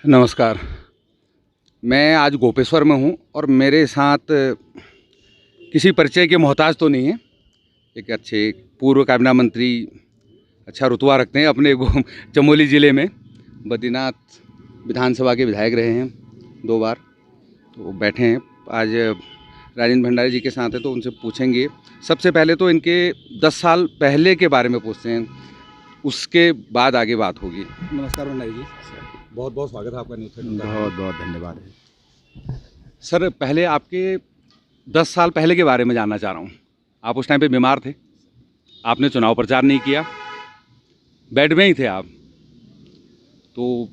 नमस्कार। मैं आज गोपेश्वर में हूँ और मेरे साथ किसी परिचय के मोहताज तो नहीं है। एक अच्छे पूर्व कैबिनेट मंत्री, अच्छा रुतबा रखते हैं अपने चमोली ज़िले में। बद्रीनाथ विधानसभा के विधायक रहे हैं 2 बार। तो बैठे हैं आज राजेंद्र भंडारी जी के साथ है, तो उनसे पूछेंगे। सबसे पहले तो इनके 10 साल पहले के बारे में पूछते हैं, उसके बाद आगे बात होगी। नमस्कार भंडारी जी, बहुत बहुत स्वागत है आपका न्यूज़ चैनल। बहुत बहुत धन्यवाद है सर, पहले आपके 10 साल पहले के बारे में जानना चाह रहा हूँ। आप उस टाइम पे बीमार थे, आपने चुनाव प्रचार नहीं किया, बेड में ही थे आप। तो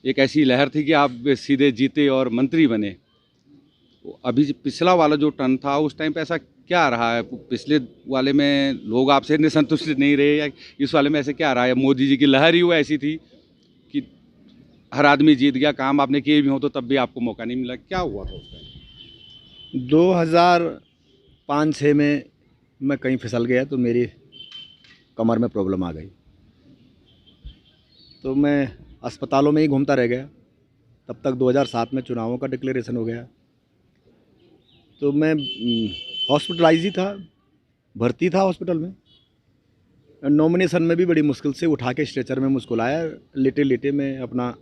एक ऐसी लहर थी कि आप सीधे जीते और मंत्री बने। तो अभी पिछला वाला जो टर्न था, उस टाइम पे ऐसा क्या रहा है? पिछले वाले में लोग आपसे संतुष्ट नहीं रहे, या इस वाले में ऐसे क्या रहा है? मोदी जी की लहर ही वो ऐसी थी कि हर आदमी जीत गया, काम आपने किए भी हो तो तब भी आपको मौका नहीं मिला। क्या हुआ था उस टाइम? 2005-06 में मैं कहीं फिसल गया तो मेरी कमर में प्रॉब्लम आ गई, तो मैं अस्पतालों में ही घूमता रह गया। तब तक 2007 में चुनावों का डिक्लेरेशन हो गया, तो मैं हॉस्पिटलाइज ही था, भर्ती था हॉस्पिटल में। नॉमिनेशन में भी बड़ी मुश्किल से उठा के स्ट्रेचर में मुझको लाया, लेटे लेटे मैं अपना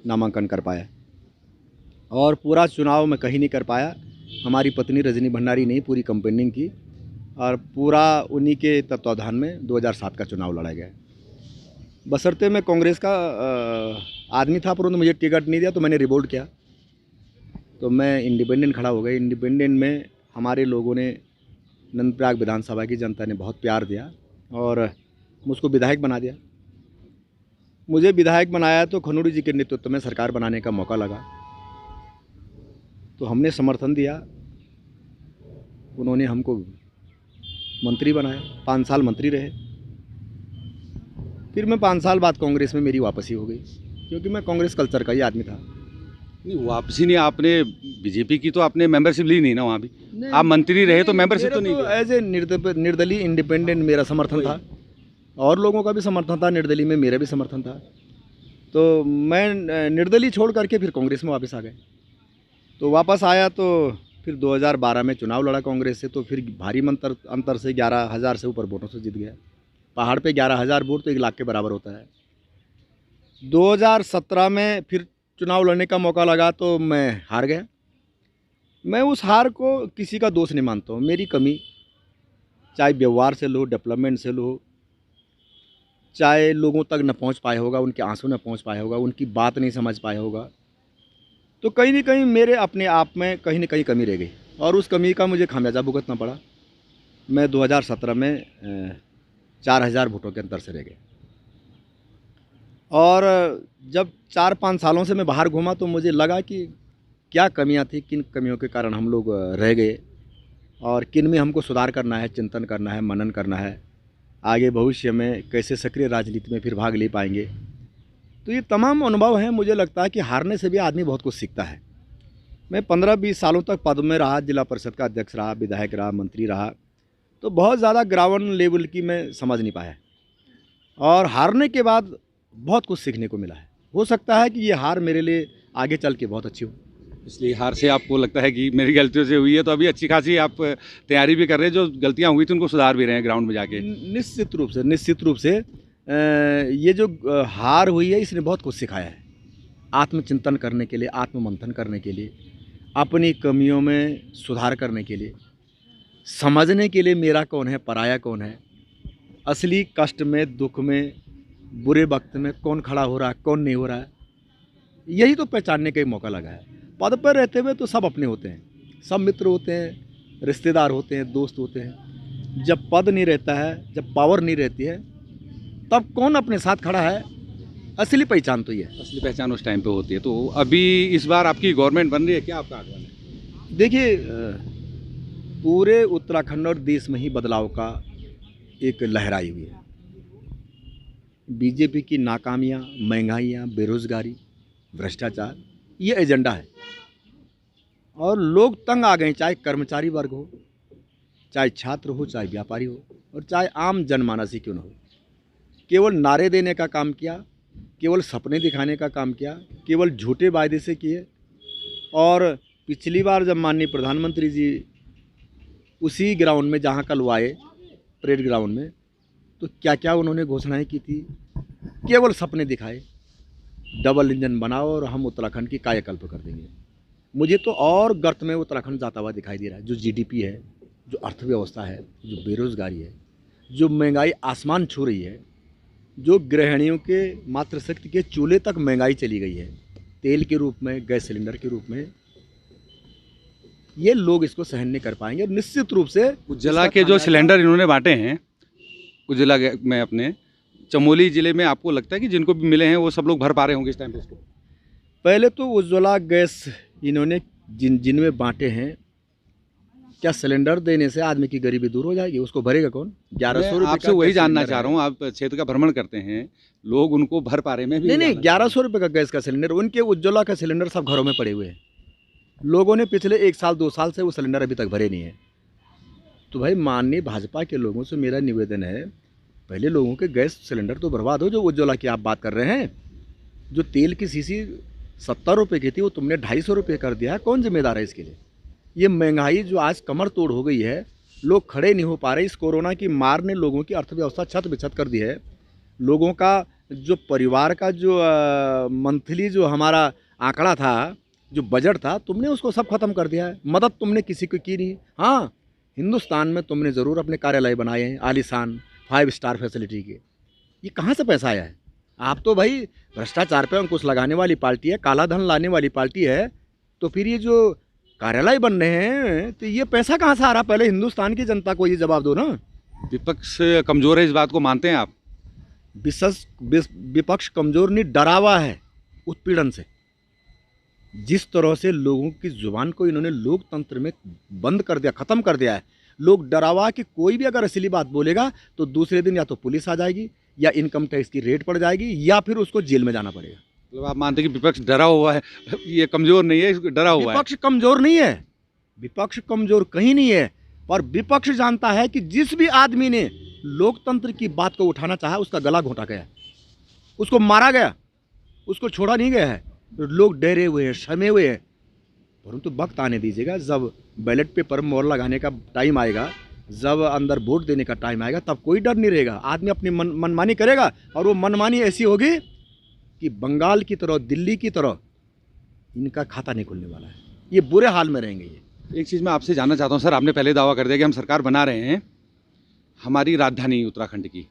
नामांकन कर पाया। और पूरा चुनाव मैं कहीं नहीं कर पाया। हमारी पत्नी रजनी भंडारी ने पूरी कंपेनिंग की और पूरा उन्हीं के तत्वाधान में 2007 का चुनाव लड़ा गया। बशर्ते मैं कांग्रेस का आदमी था, परंतु मुझे टिकट नहीं दिया, तो मैंने रिवोल्ट किया। तो मैं इंडिपेंडेंट खड़ा हो गया। इंडिपेंडेंट में हमारे लोगों ने, नंदप्रयाग विधानसभा की जनता ने बहुत प्यार दिया और मुझको विधायक बना दिया। मुझे विधायक बनाया तो खनूरी जी के नेतृत्व में सरकार बनाने का मौका लगा, तो हमने समर्थन दिया। उन्होंने हमको मंत्री बनाया, 5 साल मंत्री रहे। फिर मैं 5 साल बाद कांग्रेस में मेरी वापसी हो गई, क्योंकि मैं कांग्रेस कल्चर का ही आदमी था। नहीं, वापसी नहीं, आपने बीजेपी की तो आपने मेंबरशिप ली नहीं ना वहाँ भी। आप मंत्री रहे तो मेंबरशिप तो नहीं लिया। एज ए निर्दलीय इंडिपेंडेंट मेरा समर्थन था, और लोगों का भी समर्थन था, निर्दलीय में मेरा भी समर्थन था। तो मैं निर्दलीय छोड़ करके फिर कांग्रेस में वापस आ गए। तो वापस आया तो फिर 2012 में चुनाव लड़ा कांग्रेस से, तो फिर भारी अंतर से 11,000 से ऊपर वोटों से जीत गया। पहाड़ पे 11,000 वोट तो 1 लाख के बराबर होता है। 2017 में फिर चुनाव लड़ने का मौका लगा, तो मैं हार गया। मैं उस हार को किसी का दोष नहीं मानता हूँ, मेरी कमी, चाहे व्यवहार से लो, डेवलपमेंट से लो, चाहे लोगों तक न पहुँच पाया होगा, उनके आंसू न पहुँच पाया होगा, उनकी बात नहीं समझ पाया होगा। तो कहीं न कहीं मेरे अपने आप में कहीं न कहीं कमी रह गई, और उस कमी का मुझे खामियाजा भुगतना पड़ा। मैं 2017 में 4,000 वोटों के अंतर से रह गया। और जब 4-5 सालों से मैं बाहर घूमा, तो मुझे लगा कि क्या कमियां थी, किन कमियों के कारण हम लोग रह गए, और किन में हमको सुधार करना है, चिंतन करना है, मनन करना है, आगे भविष्य में कैसे सक्रिय राजनीति में फिर भाग ले पाएंगे। तो ये तमाम अनुभव हैं। मुझे लगता है कि हारने से भी आदमी बहुत कुछ सीखता है। मैं 15-20 सालों तक पद में रहा, जिला परिषद का अध्यक्ष रहा, विधायक रहा, मंत्री रहा, तो बहुत ज़्यादा ग्राउंड लेवल की मैं समझ नहीं पाया, और हारने के बाद बहुत कुछ सीखने को मिला है। हो सकता है कि ये हार मेरे लिए आगे चल के बहुत अच्छी हो। इसलिए हार से आपको लगता है कि मेरी गलतियों से हुई है, तो अभी अच्छी खासी आप तैयारी भी कर रहे हैं, जो गलतियां हुई थी उनको सुधार भी रहे हैं ग्राउंड में जाके। निश्चित रूप से ये जो हार हुई है, इसने बहुत कुछ सिखाया है। आत्मचिंतन करने के लिए, आत्ममंथन करने के लिए, अपनी कमियों में सुधार करने के लिए, समझने के लिए मेरा कौन है, पराया कौन है, असली कष्ट में, दुख में, बुरे वक्त में कौन खड़ा हो रहा है, कौन नहीं हो रहा है, यही तो पहचानने का ही मौका लगा है। पद पर रहते हुए तो सब अपने होते हैं, सब मित्र होते हैं, रिश्तेदार होते हैं, दोस्त होते हैं। जब पद नहीं रहता है, जब पावर नहीं रहती है, तब कौन अपने साथ खड़ा है, असली पहचान तो ये है। असली पहचान उस टाइम पे होती है। तो अभी इस बार आपकी गवर्नमेंट बन रही है, क्या आपका आगमन है? देखिए, पूरे उत्तराखंड और देश में ही बदलाव का एक लहर आई हुई है। बीजेपी की नाकामियाँ, महंगाइयाँ, बेरोजगारी, भ्रष्टाचार, ये एजेंडा है, और लोग तंग आ गए, चाहे कर्मचारी वर्ग हो, चाहे छात्र हो, चाहे व्यापारी हो, और चाहे आम जनमानस ही क्यों न हो। केवल नारे देने का काम किया केवल सपने दिखाने का काम किया, केवल झूठे वायदे से किए। और पिछली बार जब माननीय प्रधानमंत्री जी उसी ग्राउंड में जहाँ कल वो आए, परेड ग्राउंड में, तो क्या क्या उन्होंने घोषणाएं की थी, केवल सपने दिखाए, डबल इंजन बनाओ और हम उत्तराखंड की कायाकल्प कर देंगे। मुझे तो और गर्त में उत्तराखंड जाता हुआ दिखाई दे रहा है। जो जीडीपी है, जो अर्थव्यवस्था है, जो बेरोजगारी है, जो महंगाई आसमान छू रही है, जो गृहिणियों के मातृशक्ति के चूल्हे तक महंगाई चली गई है, तेल के रूप में, गैस सिलेंडर के रूप में, ये लोग इसको सहन नहीं कर पाएंगे। और निश्चित रूप से उज्ज्वला के जो सिलेंडर इन्होंने बांटे हैं उज्ज्वला में अपने चमोली ज़िले में, आपको लगता है कि जिनको भी मिले हैं वो सब लोग भर पा रहे होंगे इस टाइम पे इसको? पहले तो उज्ज्वला गैस इन्होंने जिनमें बांटे हैं, क्या सिलेंडर देने से आदमी की गरीबी दूर हो जाएगी? उसको भरेगा कौन? 1100 रुपये आपसे वही जानना चाह रहा हूँ, आप क्षेत्र का भ्रमण करते हैं, लोग उनको भर पा रहे में भी नहीं, 1100 रुपये का गैस का सिलेंडर, उनके उज्ज्वला का सिलेंडर सब घरों में पड़े हुए हैं। लोगों ने पिछले 1 साल 2 साल से वो सिलेंडर अभी तक भरे नहीं है। तो भाई माननीय भाजपा के लोगों से मेरा निवेदन है, पहले लोगों के गैस सिलेंडर तो भरवा दो। जो उज्ज्वला की आप बात कर रहे हैं, जो तेल की शीशी 70 रुपये की थी वो तुमने 250 रुपये कर दिया है, कौन जिम्मेदार है इसके लिए? ये महंगाई जो आज कमर तोड़ हो गई है, लोग खड़े नहीं हो पा रहे। इस कोरोना की मार ने लोगों की अर्थव्यवस्था छत बिछत कर दी है। लोगों का जो परिवार का जो मंथली जो हमारा आंकड़ा था, जो बजट था, तुमने उसको सब खत्म कर दिया है। मदद तुमने किसी को की नहीं। हाँ, हिंदुस्तान में तुमने ज़रूर अपने कार्यालय बनाए हैं आलीशान 5 स्टार फैसिलिटी के। ये कहाँ से पैसा आया है? आप तो भाई भ्रष्टाचार पे अंकुश लगाने वाली पार्टी है, काला धन लाने वाली पार्टी है। तो फिर ये जो कार्यालय बन रहे हैं, तो ये पैसा कहाँ से आ रहा? पहले हिंदुस्तान की जनता को ये जवाब दो ना। विपक्ष कमजोर है, इस बात को मानते हैं आप? विपक्ष कमजोर नहीं, डरा हुआ है उत्पीड़न से। जिस तरह से लोगों की जुबान को इन्होंने लोकतंत्र में बंद कर दिया, ख़त्म कर दिया है। लोग डरा हुआ कि कोई भी अगर असली बात बोलेगा तो दूसरे दिन या तो पुलिस आ जाएगी, या इनकम टैक्स की रेड पड़ जाएगी, या फिर उसको जेल में जाना पड़ेगा। मतलब आप मानते हैं कि विपक्ष डरा हुआ है, ये कमजोर नहीं है, डरा हुआ है? विपक्ष कमजोर नहीं है, विपक्ष कमजोर कहीं नहीं है। पर विपक्ष जानता है कि जिस भी आदमी ने लोकतंत्र की बात को उठाना चाहा, उसका गला घोंटा गया, उसको मारा गया, उसको छोड़ा नहीं गया है। लोग डरे हुए हैं, शर्मे हुए हैं। परंतु वक्त आने दीजिएगा, जब बैलेट पेपर मोहर लगाने का टाइम आएगा, जब अंदर वोट देने का टाइम आएगा, तब कोई डर नहीं रहेगा। आदमी अपनी मनमानी करेगा, और वो मनमानी ऐसी होगी कि बंगाल की तरह, दिल्ली की तरह इनका खाता नहीं खुलने वाला है। ये बुरे हाल में रहेंगे। ये एक चीज़ मैं आपसे जानना चाहता हूँ सर, आपने पहले दावा कर दिया कि हम सरकार बना रहे हैं हमारी राजधानी उत्तराखंड की।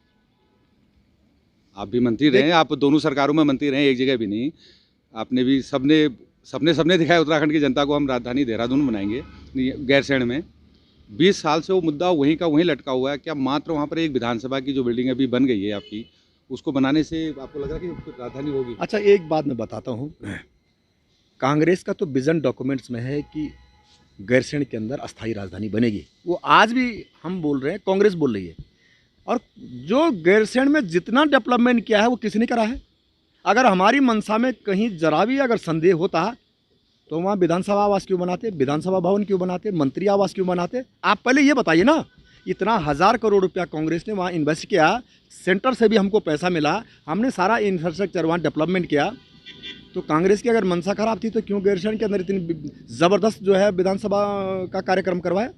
आप भी मंत्री रहे हैं, आप दोनों सरकारों में मंत्री रहे, एक जगह भी नहीं। आपने भी सबने दिखाया उत्तराखंड की जनता को, हम राजधानी देहरादून बनाएंगे गैरसैंण में। 20 साल से वो मुद्दा वहीं का वहीं लटका हुआ है। क्या मात्र वहाँ पर एक विधानसभा की जो बिल्डिंग अभी बन गई है आपकी, उसको बनाने से आपको लग रहा है कि राजधानी होगी? अच्छा, एक बात मैं बताता हूँ। कांग्रेस का तो विजन डॉक्यूमेंट्स में है कि गैरसैंण के अंदर अस्थायी राजधानी बनेगी। वो आज भी हम बोल रहे हैं, कांग्रेस बोल रही है। और जो गैरसैंण में जितना डेवलपमेंट किया है वो किसने करा है? अगर हमारी मंशा में कहीं जरा भी अगर संदेह होता तो वहाँ विधानसभा आवास क्यों बनाते, विधानसभा भवन क्यों बनाते, मंत्री आवास क्यों बनाते? आप पहले ये बताइए ना। इतना 1000 करोड़ रुपया कांग्रेस ने वहाँ इन्वेस्ट किया, सेंटर से भी हमको पैसा मिला, हमने सारा इंफ्रास्ट्रक्चर वहाँ डेवलपमेंट किया। तो कांग्रेस की अगर मंशा खराब थी तो क्यों गैरसैंण के अंदर इतनी ज़बरदस्त जो है विधानसभा का कार्यक्रम करवाया?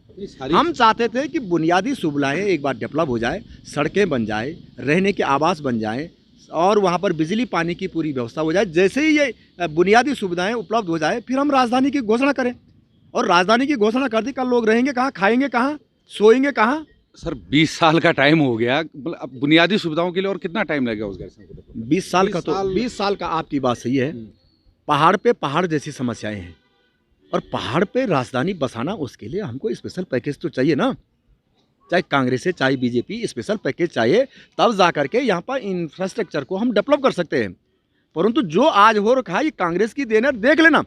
हम चाहते थे कि बुनियादी सुविधाएं एक बार डेवलप हो जाए, सड़कें बन जाए, रहने के आवास बन जाएं, और वहाँ पर बिजली पानी की पूरी व्यवस्था हो जाए। जैसे ही ये बुनियादी सुविधाएं उपलब्ध हो जाए, फिर हम राजधानी की घोषणा करें। और राजधानी की घोषणा कर दी, कल लोग रहेंगे कहाँ, खाएंगे कहाँ, सोएंगे कहाँ? सर 20 साल का टाइम हो गया, अब बुनियादी सुविधाओं के लिए और कितना टाइम लगेगा उस गैरसैंण को? 20 साल का तो 20 साल का आपकी बात सही है। पहाड़ पे पहाड़ जैसी समस्याएं हैं, और पहाड़ पे राजधानी बसाना, उसके लिए हमको स्पेशल पैकेज तो चाहिए ना। चाहे कांग्रेस है, चाहे बीजेपी, स्पेशल पैकेज चाहिए, तब जा करके यहाँ पर इंफ्रास्ट्रक्चर को हम डेवलप कर सकते हैं। परंतु जो आज हो रखा है ये कांग्रेस की देन है। देख लेना,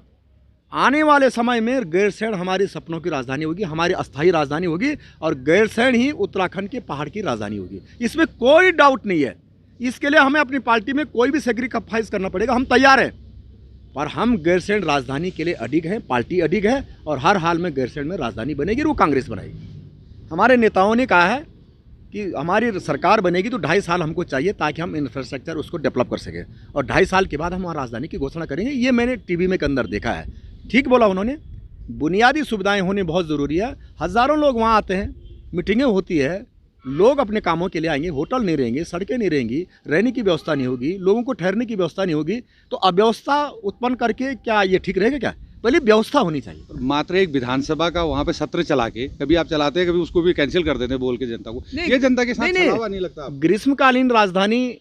आने वाले समय में गैरसैंण हमारे सपनों की राजधानी होगी, हमारी अस्थायी राजधानी होगी, और गैरसैंण ही उत्तराखंड के पहाड़ की राजधानी होगी। इसमें कोई डाउट नहीं है। इसके लिए हमें अपनी पार्टी में कोई भी सेक्रीफाइस करना पड़ेगा, हम तैयार हैं। पर हम गैरसैंण राजधानी के लिए अडिग हैं, पार्टी अडिग है, और हर हाल में गैरसैंण में राजधानी बनेगी और वो कांग्रेस बनाएगी। हमारे नेताओं ने कहा है कि हमारी सरकार बनेगी तो 2.5 साल हमको चाहिए ताकि हम इंफ्रास्ट्रक्चर उसको डेवलप कर सकें, और 2.5 साल के बाद हम वहाँ राजधानी की घोषणा करेंगे। ये मैंने टीवी में के अंदर देखा है। ठीक बोला उन्होंने, बुनियादी सुविधाएं होनी बहुत ज़रूरी है। हज़ारों लोग वहाँ आते हैं, मीटिंगें होती है, लोग अपने कामों के लिए आएंगे, होटल नहीं रहेंगे, सड़कें नहीं रहेंगी, रहने की व्यवस्था नहीं होगी, लोगों को ठहरने की व्यवस्था नहीं होगी, तो अव्यवस्था उत्पन्न करके क्या ये ठीक रहेगा? क्या पहले व्यवस्था होनी चाहिए। मात्र एक विधानसभा का वहाँ पे सत्र चला के कभी आप चलाते हैं, कभी उसको भी कैंसिल कर देते हैं बोल के जनता को। नहीं, ये जनता के साथ नहीं, छलावा नहीं लगता आपको? ग्रीष्मकालीन राजधानी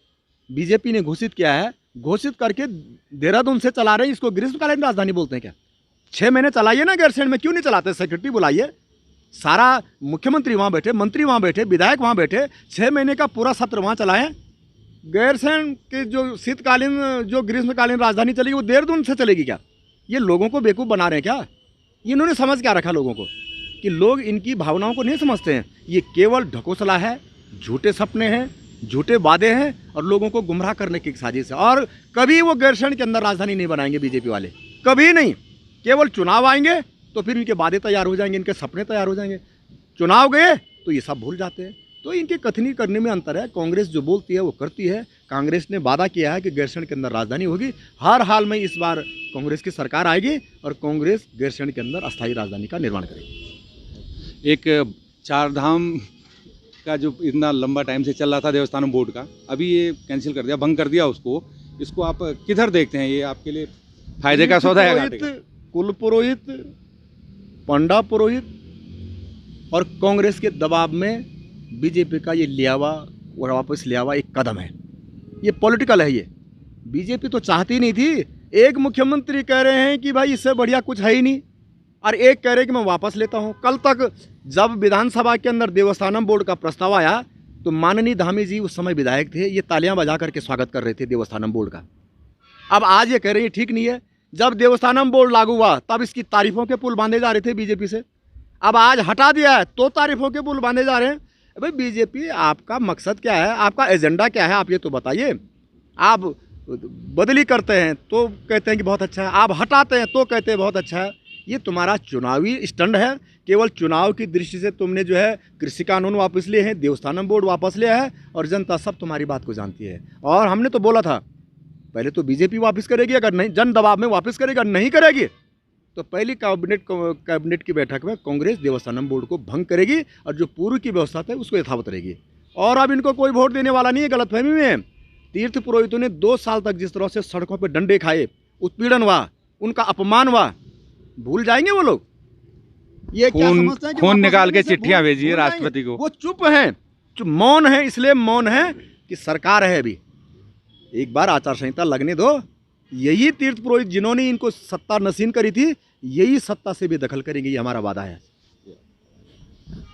बीजेपी ने घोषित किया है, घोषित करके देहरादून से चला रहे हैं। इसको ग्रीष्मकालीन राजधानी बोलते हैं क्या? 6 महीने चलाइए ना, गैरसैंण में क्यों नहीं चलाते? सेक्रेटरी बुलाइए, सारा मुख्यमंत्री वहाँ बैठे, मंत्री वहाँ बैठे, विधायक वहाँ बैठे, 6 महीने का पूरा सत्र वहाँ चलाएं। गैरसैंण के जो शीतकालीन जो ग्रीष्मकालीन राजधानी चलेगी वो देहरादून से चलेगी क्या? ये लोगों को बेवकूफ़ बना रहे हैं क्या? इन्होंने समझ क्या रखा लोगों को कि लोग इनकी भावनाओं को नहीं समझते हैं। ये केवल ढकोसला है, झूठे सपने हैं, झूठे वादे हैं और लोगों को गुमराह करने की साजिश है। और कभी वो गैरसैंण के अंदर राजधानी नहीं बनाएंगे बीजेपी वाले, कभी नहीं। केवल चुनाव आएंगे तो फिर इनके वादे तैयार हो जाएंगे, इनके सपने तैयार हो जाएंगे। चुनाव गए तो ये सब भूल जाते हैं। तो इनके कथनी करने में अंतर है। कांग्रेस जो बोलती है वो करती है। कांग्रेस ने वादा किया है कि गैरसैंण के अंदर राजधानी होगी। हर हाल में इस बार कांग्रेस की सरकार आएगी और कांग्रेस गैरसैंण के अंदर अस्थायी राजधानी का निर्माण करेगी। एक चारधाम का जो इतना लंबा टाइम से चल रहा था देवस्थानम बोर्ड का, अभी ये कैंसिल कर दिया, भंग कर दिया उसको। इसको आप किधर देखते हैं? ये आपके लिए फायदे का सौदा है या घाटे का? कुल पुरोहित, पंडा पुरोहित और कांग्रेस के दबाव में बीजेपी का ये लियावा और वापस लियावा एक कदम है। ये पॉलिटिकल है। ये बीजेपी तो चाहती नहीं थी। एक मुख्यमंत्री कह रहे हैं कि भाई इससे बढ़िया कुछ है ही नहीं, और एक कह रहे हैं कि मैं वापस लेता हूं। कल तक जब विधानसभा के अंदर देवस्थानम बोर्ड का प्रस्ताव आया तो माननीय धामी जी उस समय विधायक थे, ये तालियां बजा करके स्वागत कर रहे थे देवस्थानम बोर्ड का। अब आज ये कह रहे हैं ठीक नहीं है। जब देवस्थानम बोर्ड लागू हुआ तब इसकी तारीफों के पुल बांधे जा रहे थे बीजेपी से, अब आज हटा दिया है तो तारीफों के पुल बांधे जा रहे हैं। भाई बीजेपी, आपका मकसद क्या है? आपका एजेंडा क्या है? आप ये तो बताइए। आप बदली करते हैं तो कहते हैं कि बहुत अच्छा है, आप हटाते हैं तो कहते हैं बहुत अच्छा है। ये तुम्हारा चुनावी स्टंट है। केवल चुनाव की दृष्टि से तुमने जो है कृषि कानून वापस लिए हैं, देवस्थानम बोर्ड वापस लिया है, और जनता सब तुम्हारी बात को जानती है। और हमने तो बोला था पहले तो बीजेपी वापस करेगी, अगर नहीं जन दबाव में वापस करेगी, अगर नहीं करेगी तो पहली कैबिनेट की बैठक में कांग्रेस देवस्थानम बोर्ड को भंग करेगी और जो पूर्व की व्यवस्था है उसको यथावत रहेगी। और अब इनको कोई वोट देने वाला नहीं है। गलतफहमी में है। तीर्थ पुरोहितों ने 2 साल तक जिस तरह से सड़कों पर डंडे खाए, उत्पीड़न हुआ, उनका अपमान हुआ, भूल जाएंगे वो लोग? ये क्या समझते हैं कि खून निकाल के वापस आने से चिट्ठियां भूल भेजिए जाएंगे? राष्ट्रपति को। वो चुप हैं, मौन है। इसलिए मौन है कि सरकार है अभी, एक बार आचार संहिता लगने दो। यही तीर्थ पुरोहित जिन्होंने इनको सत्ता नसीन करी थी, यही सत्ता से भी दखल करेंगे, ये हमारा वादा है।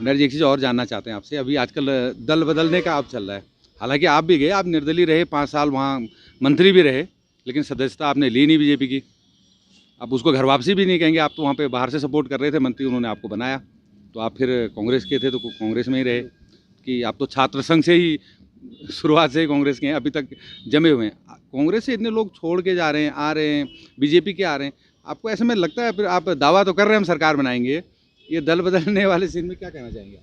नर जी, एक चीज़ और जानना चाहते हैं आपसे। अभी आजकल दल बदलने का आप चल रहा है, हालांकि आप भी गए, आप निर्दलीय रहे, 5 साल वहाँ मंत्री भी रहे, लेकिन सदस्यता आपने ली नहीं बीजेपी की। आप उसको घर वापसी भी नहीं कहेंगे, आप तो वहाँ पे बाहर से सपोर्ट कर रहे थे, मंत्री उन्होंने आपको बनाया, तो आप फिर कांग्रेस के थे तो कांग्रेस में ही रहे। कि आप तो छात्र संघ से ही शुरुआत से ही कांग्रेस के हैं, अभी तक जमे हुए हैं। कांग्रेस से इतने लोग छोड़ के जा रहे हैं, आ रहे हैं, बीजेपी के आ रहे हैं, आपको ऐसे में लगता है? फिर आप दावा तो कर रहे हैं हम सरकार बनाएंगे, ये दल बदलने वाले सीन में क्या कहना चाहेंगे?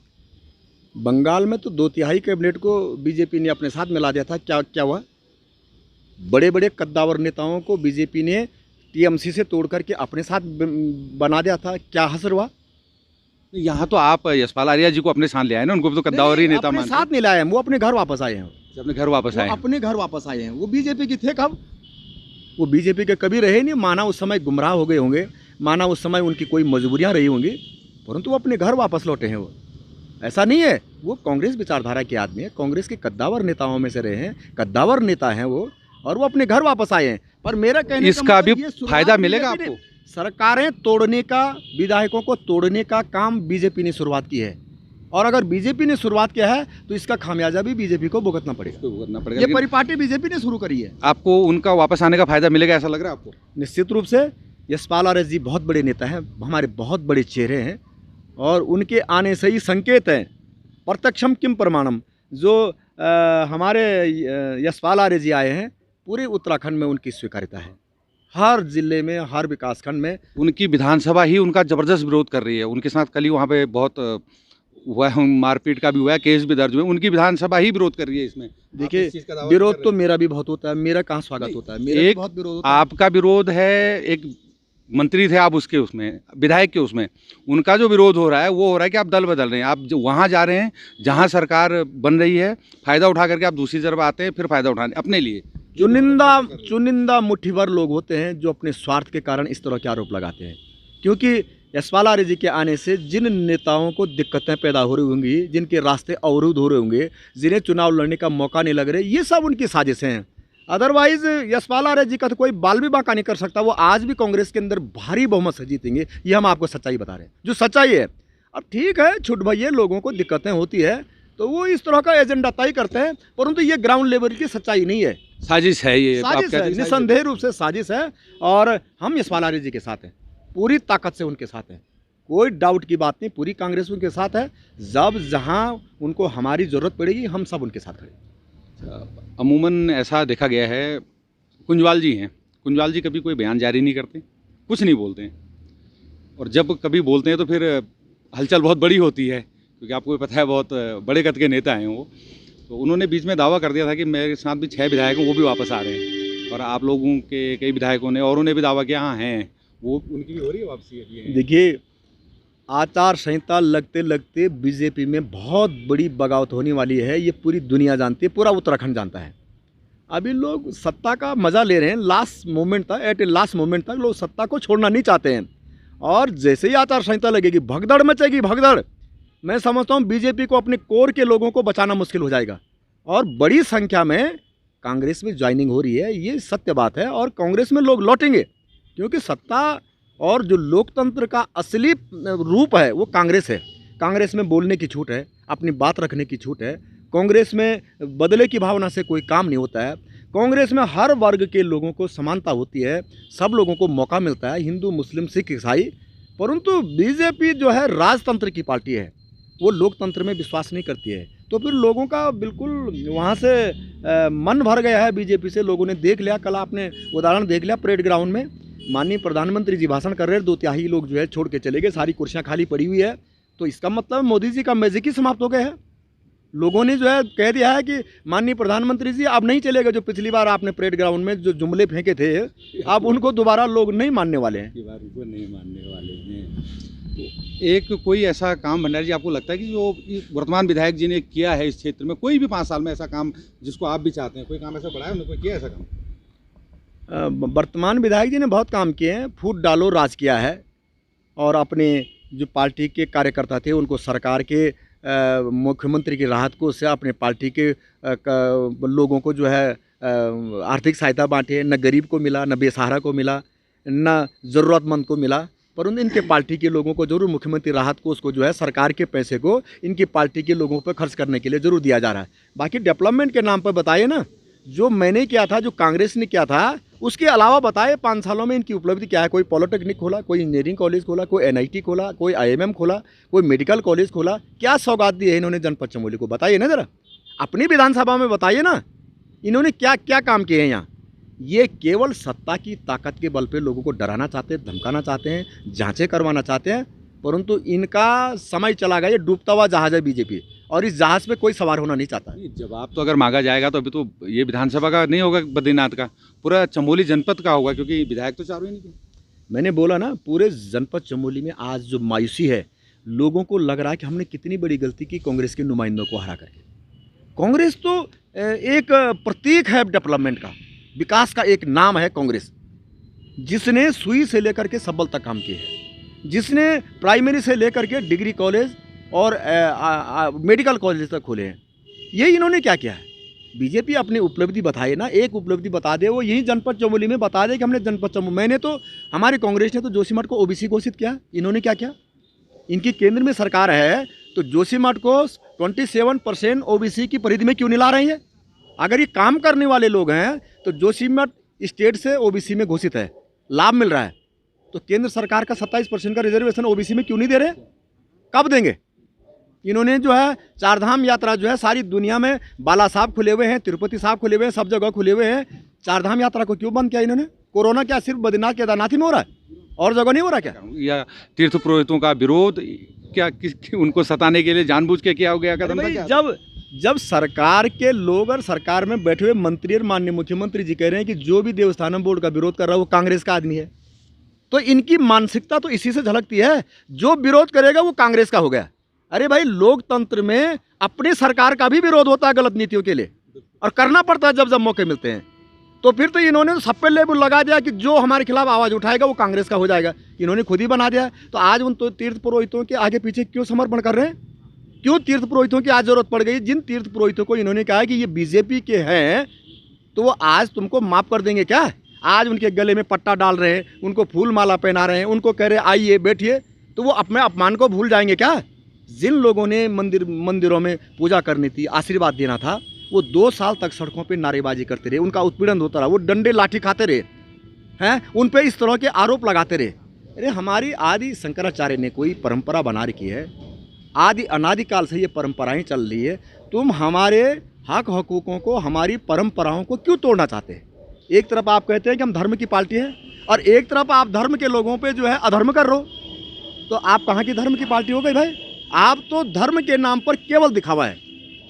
बंगाल में तो 2/3 कैबिनेट को बीजेपी ने अपने साथ मिला दिया था। क्या हुआ? बड़े बड़े कद्दावर नेताओं को बीजेपी ने टीएमसी से तोड़ करके अपने साथ बना दिया था। क्या हसर हुआ? यहाँ तो आप यशपाल आर्या जी को अपने साथ ले आए ना, उनको भी तो कद्दावरी नेता अपने मानते साथ नहीं लाए हैं, वो अपने घर वापस आए हैं। अपने घर वापस आए। अपने घर वापस आए हैं। वो बीजेपी के थे कब? वो बीजेपी के कभी रहे नहीं। माना उस समय गुमराह हो गए होंगे, माना उस समय उनकी कोई मजबूरियां रही होंगी, परंतु वो अपने घर वापस लौटे हैं। वो ऐसा नहीं है, वो कांग्रेस विचारधारा के आदमी है, कांग्रेस के कद्दावर नेताओं में से रहे हैं, कद्दावर नेता हैं वो, और वो अपने घर वापस आए हैं। पर मेरा कहने इसका भी ये फायदा मिलेगा आपको? सरकारें तोड़ने का, विधायकों को तोड़ने का काम बीजेपी ने शुरुआत की है, और अगर बीजेपी ने शुरुआत किया है तो इसका खामियाजा भी बीजेपी को भुगतना पड़ेगा। ये परिपाटी बीजेपी ने शुरू करी है। आपको उनका वापस आने का फायदा मिलेगा ऐसा लग रहा है आपको? निश्चित रूप से। यशपाल आर्य जी बहुत बड़े नेता हैं, हमारे बहुत बड़े चेहरे हैं, और उनके आने से ही संकेत हैं। प्रत्यक्षम किम प्रमाणम। जो हमारे यशपाल आर्य जी आए हैं, पूरे उत्तराखंड में उनकी स्वीकार्यता है। हर जिले में, हर विकासखंड में। उनकी विधानसभा ही उनका जबरदस्त विरोध कर रही है। उनके साथ कल ही वहाँ पे बहुत हुआ है, मारपीट का भी हुआ है, केस भी दर्ज हुए, उनकी विधानसभा ही विरोध कर रही है इसमें। देखिए, आप इस चीज़ का दावा विरोध कर तो रहे हैं। मेरा भी बहुत होता है, मेरा कहाँ स्वागत नहीं, होता है, मेरा भी एक बहुत विरोध होता है। आपका विरोध है, एक मंत्री थे आप उसके उसमें, विधायक के उसमें, उनका जो विरोध हो रहा है वो हो रहा है कि आप दल बदल रहे हैं, आप जो वहाँ जा रहे हैं जहाँ सरकार बन रही है, फ़ायदा उठा करके आप दूसरी तरफ आते हैं, फिर फ़ायदा उठाने अपने लिए। चुनिंदा मुट्ठी भर लोग होते हैं जो अपने स्वार्थ के कारण इस तरह के आरोप लगाते हैं, क्योंकि यशपाल आर्य जी के आने से जिन नेताओं को दिक्कतें पैदा हो रही होंगी, जिनके रास्ते अवरुद्ध हो रहे होंगे, जिन्हें चुनाव लड़ने का मौका नहीं लग रहे, ये सब उनकी साजिशें हैं। अदरवाइज यशपाल आर्य जी का तो कोई बाल भी बांका नहीं कर सकता, वो आज भी कांग्रेस के अंदर भारी बहुमत से जीतेंगे, ये हम आपको सच्चाई बता रहे हैं, जो सच्चाई है। अब ठीक है, छुट भैया लोगों को दिक्कतें होती है तो वो इस तरह का एजेंडा तय करते हैं, परंतु ये ग्राउंड लेवल की सच्चाई नहीं है। साजिश है ये, आप साजिश कहते है, हैं निसंदेह रूप से साजिश है, और हम यशपाल आर्य जी के साथ हैं, पूरी ताकत से उनके साथ हैं, कोई डाउट की बात नहीं, पूरी कांग्रेस उनके साथ है। जब जहां उनको हमारी ज़रूरत पड़ेगी हम सब उनके साथ खड़े। अमूमन ऐसा देखा गया है, कुंजवाल जी हैं, कुंजवाल जी कभी कोई बयान जारी नहीं करते, कुछ नहीं बोलते हैं, और जब कभी बोलते हैं तो फिर हलचल बहुत बड़ी होती है, क्योंकि आपको भी पता है बहुत बड़े कद के नेता हैं वो। तो उन्होंने बीच में दावा कर दिया था कि मेरे साथ भी 6 विधायक हैं, वो भी वापस आ रहे हैं, और आप लोगों के कई विधायकों ने और उन्हें भी दावा किया हाँ हैं, वो उनकी भी हो रही है वापसी अभी। देखिए, आचार संहिता लगते लगते बीजेपी में बहुत बड़ी बगावत होने वाली है, ये पूरी दुनिया जानती है, पूरा उत्तराखंड जानता है। अभी लोग सत्ता का मज़ा ले रहे हैं, लास्ट मोमेंट तक, एट ए लास्ट मोमेंट तक लोग सत्ता को छोड़ना नहीं चाहते हैं, और जैसे ही आचार संहिता लगेगी भगदड़ मचेगी, भगदड़। मैं समझता हूँ बीजेपी को अपने कोर के लोगों को बचाना मुश्किल हो जाएगा, और बड़ी संख्या में कांग्रेस में ज्वाइनिंग हो रही है, ये सत्य बात है, और कांग्रेस में लोग लौटेंगे, क्योंकि सत्ता और जो लोकतंत्र का असली रूप है वो कांग्रेस है। कांग्रेस में बोलने की छूट है, अपनी बात रखने की छूट है, कांग्रेस में बदले की भावना से कोई काम नहीं होता है, कांग्रेस में हर वर्ग के लोगों को समानता होती है, सब लोगों को मौका मिलता है, हिंदू मुस्लिम सिख ईसाई। परंतु बीजेपी जो है राजतंत्र की पार्टी है, वो लोकतंत्र में विश्वास नहीं करती है, तो फिर लोगों का बिल्कुल वहाँ से मन भर गया है बीजेपी से। लोगों ने देख लिया, कल आपने उदाहरण देख लिया परेड ग्राउंड में, माननीय प्रधानमंत्री जी भाषण कर रहे हैं, 2/3 लोग जो है छोड़ के चले गए, सारी कुर्सियां खाली पड़ी हुई है, तो इसका मतलब मोदी जी का मैजिक ही समाप्त हो गया है। लोगों ने जो है कह दिया है कि माननीय प्रधानमंत्री जी आप नहीं चलेगा, जो पिछली बार आपने परेड ग्राउंड में जो जुमले फेंके थे आप उनको दोबारा लोग नहीं मानने वाले हैं। को नहीं मानने वाले हैं। तो एक कोई ऐसा काम भंडारी जी आपको लगता है कि जो वर्तमान विधायक जी ने किया है इस क्षेत्र में, कोई भी 5 साल में ऐसा काम जिसको आप भी चाहते हैं, कोई काम ऐसा बढ़ाया, उन्होंने कोई किया ऐसा काम? वर्तमान विधायक जी ने बहुत काम किए हैं, फूट डालो राज किया है, और अपने जो पार्टी के कार्यकर्ता थे उनको सरकार के मुख्यमंत्री की राहत को से अपने पार्टी के लोगों को जो है आर्थिक सहायता बांटे, न गरीब को मिला, न बेसहारा को मिला, न ज़रूरतमंद को मिला, परंतु इनके पार्टी के लोगों को जरूर मुख्यमंत्री राहत को उसको जो है सरकार के पैसे को इनकी पार्टी के लोगों पर खर्च करने के लिए ज़रूर दिया जा रहा है। बाकी डेवलपमेंट के नाम पर बताइए ना, जो मैंने किया था, जो कांग्रेस ने किया था, उसके अलावा बताए 5 सालों में इनकी उपलब्धि क्या है। कोई पॉलिटेक्निक खोला, कोई इंजीनियरिंग कॉलेज खोला, कोई NIT खोला, कोई IMM खोला, कोई मेडिकल कॉलेज खोला, क्या सौगात दी है इन्होंने जनपद चमोली को? बताइए ना ज़रा, अपनी विधानसभा में बताइए ना, इन्होंने क्या क्या काम किए हैं यहाँ। ये केवल सत्ता की ताकत के बल पे लोगों को डराना चाहते हैं, धमकाना चाहते हैं, जांचें करवाना चाहते हैं, परंतु इनका समय चला गया। ये डूबता हुआ जहाज है बीजेपी, और इस जहाज पे कोई सवार होना नहीं चाहता। जवाब तो अगर मांगा जाएगा तो अभी तो ये विधानसभा का नहीं होगा, बद्रीनाथ का, पूरा चमोली जनपद का होगा, क्योंकि विधायक तो चारों ही नहीं थे। मैंने बोला ना, पूरे जनपद चमोली में आज जो मायूसी है, लोगों को लग रहा है कि हमने कितनी बड़ी गलती की कांग्रेस के नुमाइंदों को हरा करके। कांग्रेस तो एक प्रतीक है डेवलपमेंट का, विकास का एक नाम है कांग्रेस, जिसने सुई से लेकर के सबल तक काम किए हैं, जिसने प्राइमरी से लेकर के डिग्री कॉलेज और मेडिकल कॉलेज तक खोले हैं। ये इन्होंने क्या किया है? बीजेपी अपनी उपलब्धि बताए ना, एक उपलब्धि बता दे, वो यही जनपद चमोली में बता दे कि हमने जनपद चमोली, मैंने तो, हमारी कांग्रेस ने तो जोशीमठ को OBC घोषित किया, इन्होंने क्या किया? इनकी केंद्र में सरकार है तो जोशीमठ को 27% OBC की परिधि में क्यों नहीं ला रही है? अगर ये काम करने वाले लोग हैं तो जोशीमठ स्टेट से OBC में घोषित है, लाभ मिल रहा है, तो केंद्र सरकार का 27% का रिजर्वेशन OBC में क्यों नहीं दे रहे? कब देंगे? इन्होंने जो है 4 धाम यात्रा जो है सारी दुनिया में, बाला साहब खुले हुए हैं, तिरुपति साहब खुले हुए हैं, सब जगह खुले हुए हैं, 4 धाम यात्रा को क्यों बंद किया इन्होंने? कोरोना क्या सिर्फ बद्रीनाथ केदारनाथ ही में हो रहा है, और जगह नहीं हो रहा क्या? या तीर्थ पुरोहितों का विरोध क्या उनको सताने के लिए जानबूझ के किया हो गया अरे कदम था भाई, क्या? जब सरकार के लोग और सरकार में बैठे हुए मंत्री और माननीय मुख्यमंत्री जी कह रहे हैं कि जो भी देवस्थानम बोर्ड का विरोध कर रहा है वो कांग्रेस का आदमी है, तो इनकी मानसिकता तो इसी से झलकती है। जो विरोध करेगा वो कांग्रेस का हो गया। अरे भाई, लोकतंत्र में अपनी सरकार का भी विरोध होता है गलत नीतियों के लिए, और करना पड़ता है जब जब मौके मिलते हैं। तो फिर तो इन्होंने तो सब पे लेबल लगा दिया कि जो हमारे खिलाफ आवाज़ उठाएगा वो कांग्रेस का हो जाएगा। इन्होंने खुद ही बना दिया है। तो आज उन तो तीर्थ पुरोहितों के आगे पीछे क्यों समर्पण कर रहे हैं? क्यों तीर्थ पुरोहितों की आज जरूरत पड़ गई? जिन तीर्थ पुरोहितों को इन्होंने कहा कि ये बीजेपी के हैं, तो वो आज तुमको माफ़ कर देंगे क्या? आज उनके गले में पट्टा डाल रहे हैं, उनको फूल माला पहना रहे हैं, उनको कह रहे हैं आइए बैठिए, तो वो अपने अपमान को भूल जाएंगे क्या? जिन लोगों ने मंदिरों में पूजा करनी थी, आशीर्वाद देना था, वो 2 साल तक सड़कों पे नारेबाजी करते रहे, उनका उत्पीड़न होता रहा, वो डंडे लाठी खाते रहे हैं, उन पे इस तरह के आरोप लगाते रहे। अरे हमारी आदि शंकराचार्य ने कोई परंपरा बना रखी है, आदि अनादिकाल से ये परंपराएं चल रही है। तुम हमारे हक हकूक़ों को, हमारी परंपराओं को क्यों तोड़ना चाहते हैं? एक तरफ आप कहते हैं कि हम धर्म की पार्टी है, और एक तरफ आप धर्म के लोगों पे जो है अधर्म कर रहे हो, तो आप कहाँ की धर्म की पार्टी हो गई भाई? आप तो धर्म के नाम पर केवल दिखावा है।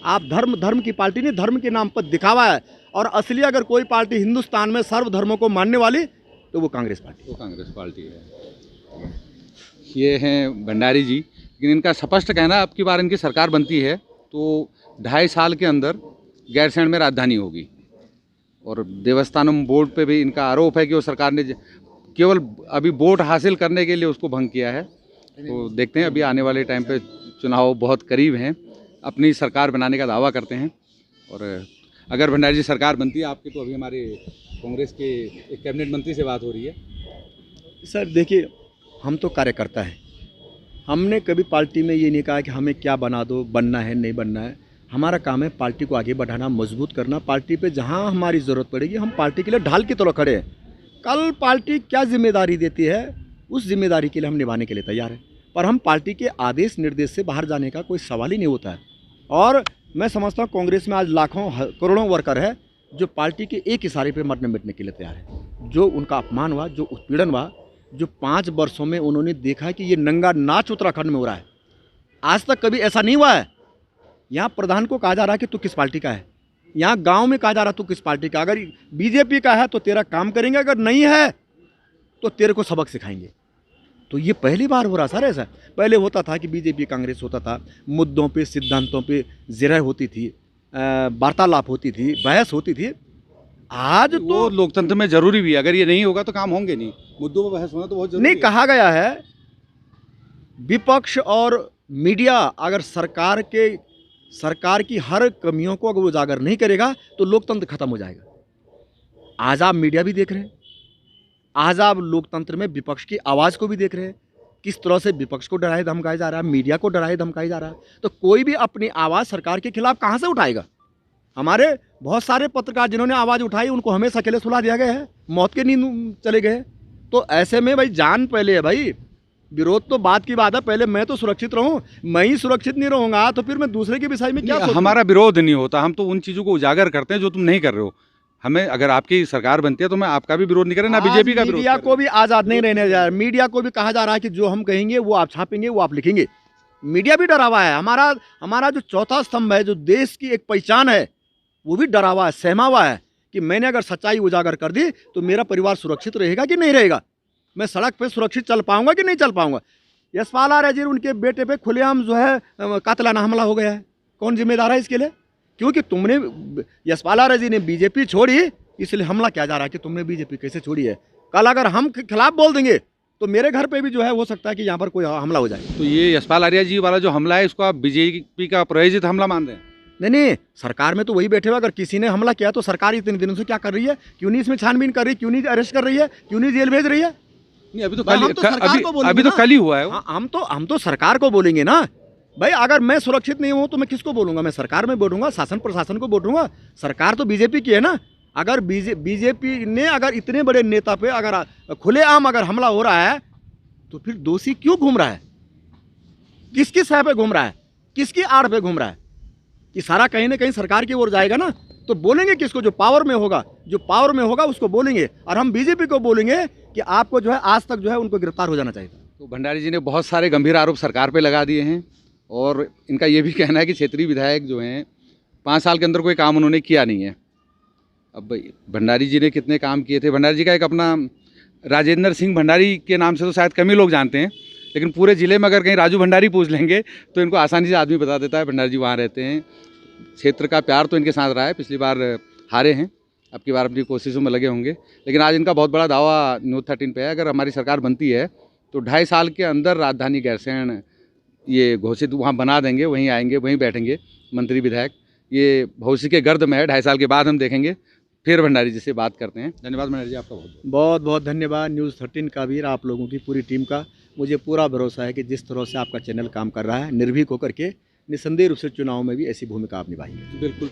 आप धर्म की पार्टी नहीं, धर्म के नाम पर दिखावा है। और असली अगर कोई पार्टी हिंदुस्तान में सर्व धर्मों को मानने वाली, तो वो कांग्रेस पार्टी। वो कांग्रेस पार्टी है। ये हैं भंडारी जी, लेकिन इनका स्पष्ट कहना अब की बार इनकी सरकार बनती है तो 2.5 साल के अंदर गैरसैंण में राजधानी होगी। और देवस्थानम बोर्ड पे भी इनका आरोप है कि वो सरकार ने केवल अभी वोट हासिल करने के लिए उसको भंग किया है। तो देखते हैं, अभी आने वाले टाइम पे चुनाव बहुत करीब हैं, अपनी सरकार बनाने का दावा करते हैं। और अगर भंडारी जी सरकार बनती है आपकी, तो अभी हमारे कांग्रेस के एक कैबिनेट मंत्री से बात हो रही है। सर देखिए, हम तो कार्यकर्ता हैं, हमने कभी पार्टी में ये नहीं कहा कि हमें क्या बना दो, बनना है नहीं बनना है। हमारा काम है पार्टी को आगे बढ़ाना, मजबूत करना। पार्टी पे जहाँ हमारी ज़रूरत पड़ेगी हम पार्टी के लिए ढाल की तरह खड़े हैं। कल पार्टी क्या जिम्मेदारी देती है, उस जिम्मेदारी के लिए हम निभाने के लिए तैयार हैं। पर हम पार्टी के आदेश निर्देश से बाहर जाने का कोई सवाल ही नहीं होता है। और मैं समझता हूँ कांग्रेस में आज लाखों करोड़ों वर्कर है जो पार्टी के एक इशारे पे मरने मिटने के लिए तैयार है। जो उनका अपमान हुआ, जो उत्पीड़न हुआ, जो 5 वर्षों में उन्होंने देखा कि ये नंगा नाच उत्तराखंड में हो रहा है, आज तक कभी ऐसा नहीं हुआ है। यहाँ प्रधान को कहा जा रहा है कि तू किस पार्टी का है, यहाँ गांव में कहा जा रहा है तू किस पार्टी का। अगर बीजेपी का है तो तेरा काम करेंगे, अगर नहीं है तो तेरे को सबक सिखाएंगे। तो ये पहली बार हो रहा सर ऐसा। पहले होता था कि बीजेपी कांग्रेस होता था, मुद्दों पे, सिद्धांतों पे जिरह होती थी, वार्तालाप होती थी, बहस होती थी। आज तो लोकतंत्र में जरूरी भी है, अगर ये नहीं होगा तो काम होंगे नहीं। मुद्दों पर बहस होना तो बहुत जरूरी नहीं है। कहा गया है, विपक्ष और मीडिया अगर सरकार की हर कमियों को अगर उजागर नहीं करेगा तो लोकतंत्र खत्म हो जाएगा। आज आप मीडिया भी देख रहे हैं, आज आप लोकतंत्र में विपक्ष की आवाज़ को भी देख रहे हैं, किस तरह से विपक्ष को डराए धमकाया जा रहा है, मीडिया को डराए धमकाया जा रहा है। तो कोई भी अपनी आवाज़ सरकार के खिलाफ कहाँ से उठाएगा? हमारे बहुत सारे पत्रकार जिन्होंने आवाज़ उठाई उनको हमेशा अकेले सुला दिया गया है, मौत के नींद चले गए। तो ऐसे में भाई जान पहले है भाई, विरोध तो बात की बात है। पहले मैं तो सुरक्षित रहूं, मैं ही सुरक्षित नहीं रहूंगा तो फिर मैं दूसरे के विषय में क्या सोचूं? हमारा विरोध नहीं होता, हम तो उन चीज़ों को उजागर करते हैं जो तुम नहीं कर रहे हो। हमें अगर आपकी सरकार बनती है तो मैं आपका भी विरोध नहीं करें, ना बीजेपी का विरोध। मीडिया को भी आज़ाद नहीं रहने जा रहा। मीडिया को भी कहा जा रहा है कि जो हम कहेंगे वो आप छापेंगे, वो आप लिखेंगे। मीडिया भी डरा हुआ है। हमारा जो चौथा स्तंभ है, जो देश की एक पहचान है, वो भी डरा हुआ है, सहमा हुआ है कि मैंने अगर सच्चाई उजागर कर दी तो मेरा परिवार सुरक्षित रहेगा कि नहीं रहेगा, मैं सड़क पे सुरक्षित चल पाऊंगा कि नहीं चल पाऊंगा। यशपाल आर्य जी, उनके बेटे पे खुलेआम जो है कातिलाना हमला हो गया है। कौन जिम्मेदार है इसके लिए? क्योंकि तुमने, यशपाल आर्य जी ने बीजेपी छोड़ी, इसलिए हमला किया जा रहा है कि तुमने बीजेपी कैसे छोड़ी है। कल अगर हम खिलाफ बोल देंगे तो मेरे घर पे भी जो है हो सकता है कि यहाँ पर कोई हमला हो जाए। तो ये यशपाल आर्य जी वाला जो हमला है, इसको आप बीजेपी का प्रायोजित हमला मान रहे हैं? नहीं, सरकार में तो वही बैठे हुए। अगर किसी ने हमला किया तो सरकार इतने दिनों से क्या कर रही है? क्यों नहीं इसमें छानबीन कर रही, क्यों नहीं अरेस्ट कर रही है, क्यों नहीं जेल भेज रही है? नहीं, अभी तो कल ही हुआ है। हम तो सरकार को बोलेंगे ना भाई। अगर मैं सुरक्षित नहीं हूँ तो मैं किसको बोलूंगा? मैं सरकार में बोलूंगा, शासन प्रशासन को बोलूंगा। सरकार तो बीजेपी की है ना। अगर बीजेपी ने अगर इतने बड़े नेता पे अगर खुलेआम अगर हमला हो रहा है तो फिर दोषी क्यों घूम रहा है? किसकी सह पे घूम रहा है, किसकी आड़ पे घूम रहा है? कि सारा कहीं ना कहीं सरकार की ओर जाएगा ना। तो बोलेंगे किसको? जो पावर में होगा उसको बोलेंगे। और हम बीजेपी को बोलेंगे कि आपको जो है आज तक जो है उनको गिरफ्तार हो जाना चाहिए। तो भंडारी जी ने बहुत सारे गंभीर आरोप सरकार पे लगा दिए हैं और इनका ये भी कहना है कि क्षेत्रीय विधायक जो हैं 5 साल के अंदर कोई काम उन्होंने किया नहीं है। अब भंडारी जी ने कितने काम किए थे, भंडारी जी का एक अपना राजेंद्र सिंह भंडारी के नाम से तो शायद कम ही लोग जानते हैं, लेकिन पूरे ज़िले में अगर कहीं राजू भंडारी पूछ लेंगे तो इनको आसानी से आदमी बता देता है भंडारी जी वहाँ रहते हैं। क्षेत्र का प्यार तो इनके साथ रहा है, पिछली बार हारे हैं, अब की बार अपनी कोशिशों में लगे होंगे, लेकिन आज इनका बहुत बड़ा दावा न्यूज़ 13 पे है, अगर हमारी सरकार बनती है तो 2.5 साल के अंदर राजधानी गैरसैंण ये घोषित वहाँ बना देंगे, वहीं आएंगे, वहीं बैठेंगे मंत्री विधायक। ये भविष्य के गर्द में है, 2.5 साल के बाद हम देखेंगे, फिर भंडारी जी से बात करते हैं। धन्यवाद भंडारी जी, आपका बहुत बहुत बहुत धन्यवाद न्यूज़ 13 का भी, आप लोगों की पूरी टीम का। मुझे पूरा भरोसा है कि जिस तरह से आपका चैनल काम कर रहा है, निर्भीक होकर के निस्संदेह रूप से चुनाव में भी ऐसी भूमिका आप निभाएंगे। बिल्कुल।